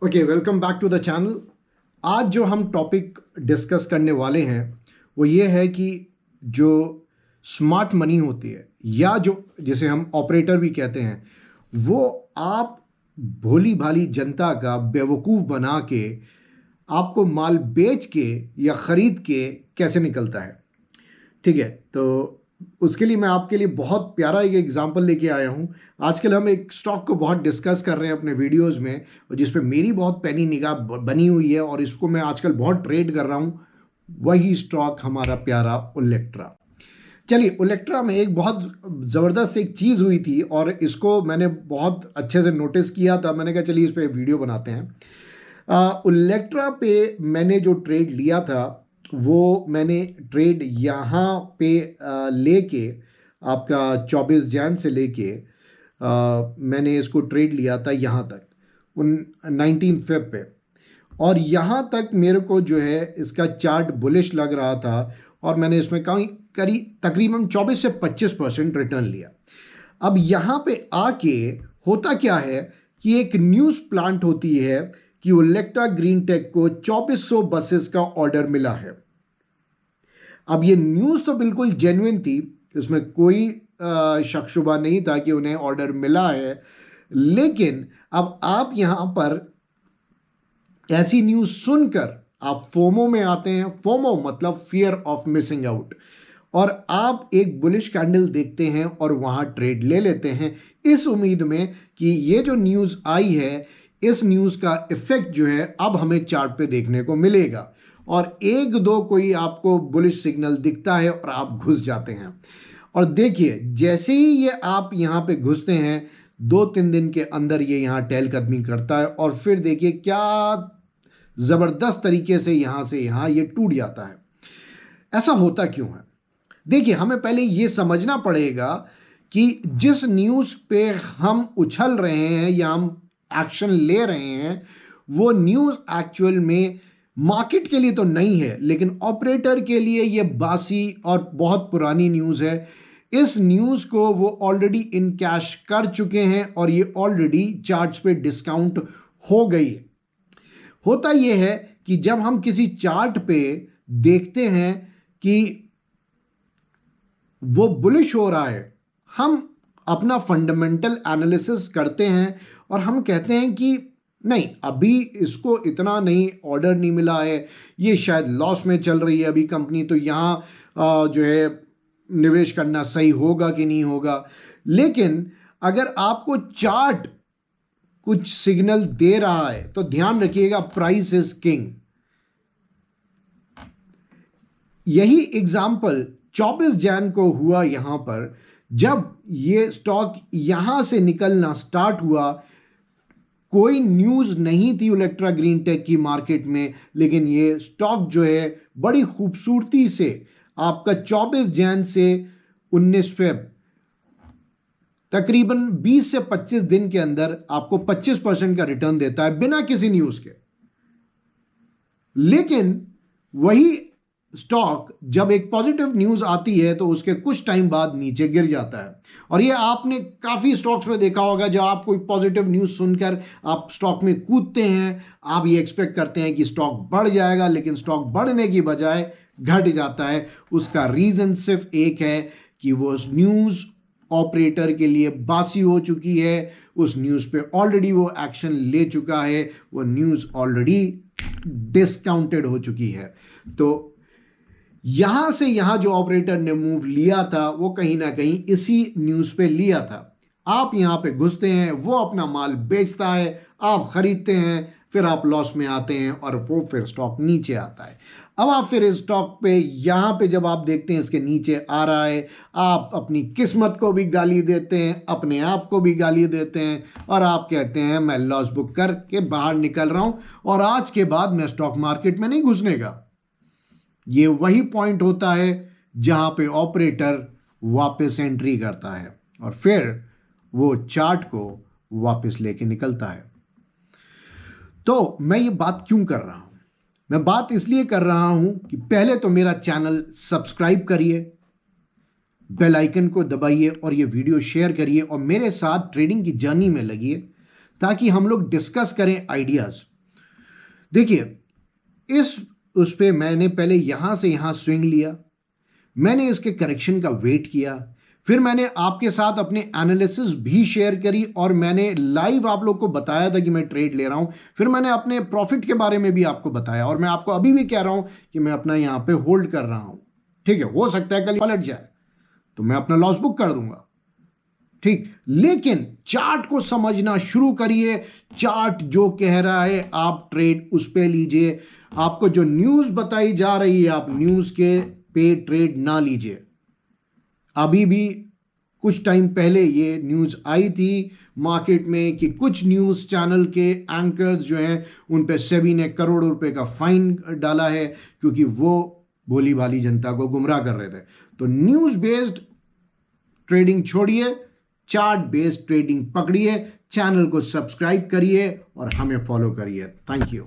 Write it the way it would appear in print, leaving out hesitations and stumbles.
Okay, welcome back to the channel. आज जो हम टॉपिक डिस्कस करने वाले हैं वो ये है कि जो स्मार्ट मनी होती है या जो जिसे हम ऑपरेटर भी कहते हैं, वो आप भोली भाली जनता का बेवकूफ़ बना के आपको माल बेच के या ख़रीद के कैसे निकलता है। ठीक है, तो उसके लिए मैं आपके लिए बहुत प्यारा एक एग्जांपल लेके आया हूँ। आजकल हम एक स्टॉक को बहुत डिस्कस कर रहे हैं अपने वीडियोस में, और जिस पे मेरी बहुत पैनी निगाह बनी हुई है और इसको मैं आजकल बहुत ट्रेड कर रहा हूँ। वही स्टॉक हमारा प्यारा ओलेक्ट्रा। चलिए, ओलेक्ट्रा में एक बहुत ज़बरदस्त एक चीज़ हुई थी और इसको मैंने बहुत अच्छे से नोटिस किया था। मैंने कहा चलिए इस पर वीडियो बनाते हैं। ओलेक्ट्रा पे मैंने जो ट्रेड लिया था वो मैंने ट्रेड यहाँ पे लेके आपका 24 जैन से लेके मैंने इसको ट्रेड लिया था यहाँ तक उन 19 फेब पे। और यहाँ तक मेरे को जो है इसका चार्ट बुलिश लग रहा था और मैंने इसमें करीब तकरीबन 24 से 25% रिटर्न लिया। अब यहाँ पे आके होता क्या है कि एक न्यूज़ प्लांट होती है कि ओलेक्ट्रा ग्रीन टेक को 2400 बसेस का ऑर्डर मिला है। अब ये न्यूज़ तो बिल्कुल जेन्युइन थी, इसमें कोई शक शुबा नहीं था कि उन्हें ऑर्डर मिला है। लेकिन अब आप यहाँ पर ऐसी न्यूज़ सुनकर आप फोमो में आते हैं। फोमो मतलब फियर ऑफ मिसिंग आउट, और आप एक बुलिश कैंडल देखते हैं और वहाँ ट्रेड ले लेते हैं इस उम्मीद में कि ये जो न्यूज़ आई है, इस न्यूज़ का इफेक्ट जो है अब हमें चार्ट पे देखने को मिलेगा। और एक दो कोई आपको बुलिश सिग्नल दिखता है और आप घुस जाते हैं। और देखिए, जैसे ही ये आप यहाँ पे घुसते हैं 2-3 दिन के अंदर ये यहाँ टहलकदमी करता है और फिर देखिए क्या ज़बरदस्त तरीके से यहाँ ये टूट जाता है। ऐसा होता क्यों है? देखिए, हमें पहले ये समझना पड़ेगा कि जिस न्यूज़ पे हम उछल रहे हैं या हम एक्शन ले रहे हैं, वो न्यूज़ एक्चुअल में मार्केट के लिए तो नहीं है, लेकिन ऑपरेटर के लिए ये बासी और बहुत पुरानी न्यूज़ है। इस न्यूज़ को वो ऑलरेडी इन कैश कर चुके हैं और ये ऑलरेडी चार्ट्स पे डिस्काउंट हो गई है। होता ये है कि जब हम किसी चार्ट पे देखते हैं कि वो बुलिश हो रहा है, हम अपना फंडामेंटल एनालिसिस करते हैं और हम कहते हैं कि नहीं, अभी इसको इतना नहीं ऑर्डर नहीं मिला है, ये शायद लॉस में चल रही है अभी कंपनी, तो यहाँ जो है निवेश करना सही होगा कि नहीं होगा। लेकिन अगर आपको चार्ट कुछ सिग्नल दे रहा है तो ध्यान रखिएगा, प्राइस इज किंग। यही एग्जाम्पल 24 जैन को हुआ यहां पर, जब ये स्टॉक यहां से निकलना स्टार्ट हुआ। कोई न्यूज़ नहीं थी ओलेक्ट्रा ग्रीन टेक की मार्केट में, लेकिन ये स्टॉक जो है बड़ी खूबसूरती से आपका 24 जैन से 19 फेब तकरीबन 20 से 25 दिन के अंदर आपको 25% का रिटर्न देता है बिना किसी न्यूज़ के। लेकिन वही स्टॉक जब एक पॉजिटिव न्यूज़ आती है तो उसके कुछ टाइम बाद नीचे गिर जाता है। और ये आपने काफ़ी स्टॉक्स में देखा होगा, जब आप कोई पॉजिटिव न्यूज़ सुनकर आप स्टॉक में कूदते हैं, आप ये एक्सपेक्ट करते हैं कि स्टॉक बढ़ जाएगा, लेकिन स्टॉक बढ़ने की बजाय घट जाता है। उसका रीज़न सिर्फ एक है कि वो न्यूज़ ऑपरेटर के लिए बासी हो चुकी है। उस न्यूज़ पे ऑलरेडी वो एक्शन ले चुका है, वो न्यूज़ ऑलरेडी डिस्काउंटेड हो चुकी है। तो यहां से यहां जो ऑपरेटर ने मूव लिया था वो कहीं ना कहीं इसी न्यूज़ पे लिया था। आप यहां पे घुसते हैं, वो अपना माल बेचता है, आप खरीदते हैं, फिर आप लॉस में आते हैं और वो फिर स्टॉक नीचे आता है। अब आप फिर इस स्टॉक पे यहाँ पे जब आप देखते हैं इसके नीचे आ रहा है, आप अपनी किस्मत को भी गाली देते हैं, अपने आप को भी गाली देते हैं और आप कहते हैं मैं लॉस बुक करके बाहर निकल रहा हूँ और आज के बाद मैं स्टॉक मार्केट में नहीं घुसने का। ये वही पॉइंट होता है जहां पे ऑपरेटर वापस एंट्री करता है और फिर वो चार्ट को वापस लेके निकलता है। तो मैं ये बात क्यों कर रहा हूं? मैं बात इसलिए कर रहा हूं कि पहले तो मेरा चैनल सब्सक्राइब करिए, बेल आइकन को दबाइए और ये वीडियो शेयर करिए और मेरे साथ ट्रेडिंग की जर्नी में लगिए, ताकि हम लोग डिस्कस करें आइडियाज़। देखिए, इस उस पे मैंने पहले यहां से यहां स्विंग लिया, मैंने इसके करेक्शन का वेट किया, फिर मैंने आपके साथ अपने एनालिसिस भी शेयर करी और मैंने लाइव आप लोग को बताया था कि मैं ट्रेड ले रहा हूं। फिर मैंने अपने प्रॉफिट के बारे में भी आपको बताया और मैं आपको अभी भी कह रहा हूं कि मैं अपना यहां पे होल्ड कर रहा हूं। ठीक है, हो सकता है कल पलट जाए तो मैं अपना लॉस बुक कर दूंगा। ठीक, लेकिन चार्ट को समझना शुरू करिए। चार्ट जो कह रहा है आप ट्रेड उस पे लीजिए। आपको जो न्यूज बताई जा रही है आप न्यूज के पे ट्रेड ना लीजिए। अभी भी कुछ टाइम पहले ये न्यूज आई थी मार्केट में कि कुछ न्यूज चैनल के एंकर्स जो हैं उन पे सेबी ने करोड़ों रुपए का फाइन डाला है क्योंकि वो भोली भाली जनता को गुमराह कर रहे थे। तो न्यूज बेस्ड ट्रेडिंग छोड़िए, चार्ट बेस्ड ट्रेडिंग पकड़िए। चैनल को सब्सक्राइब करिए और हमें फॉलो करिए। Thank you.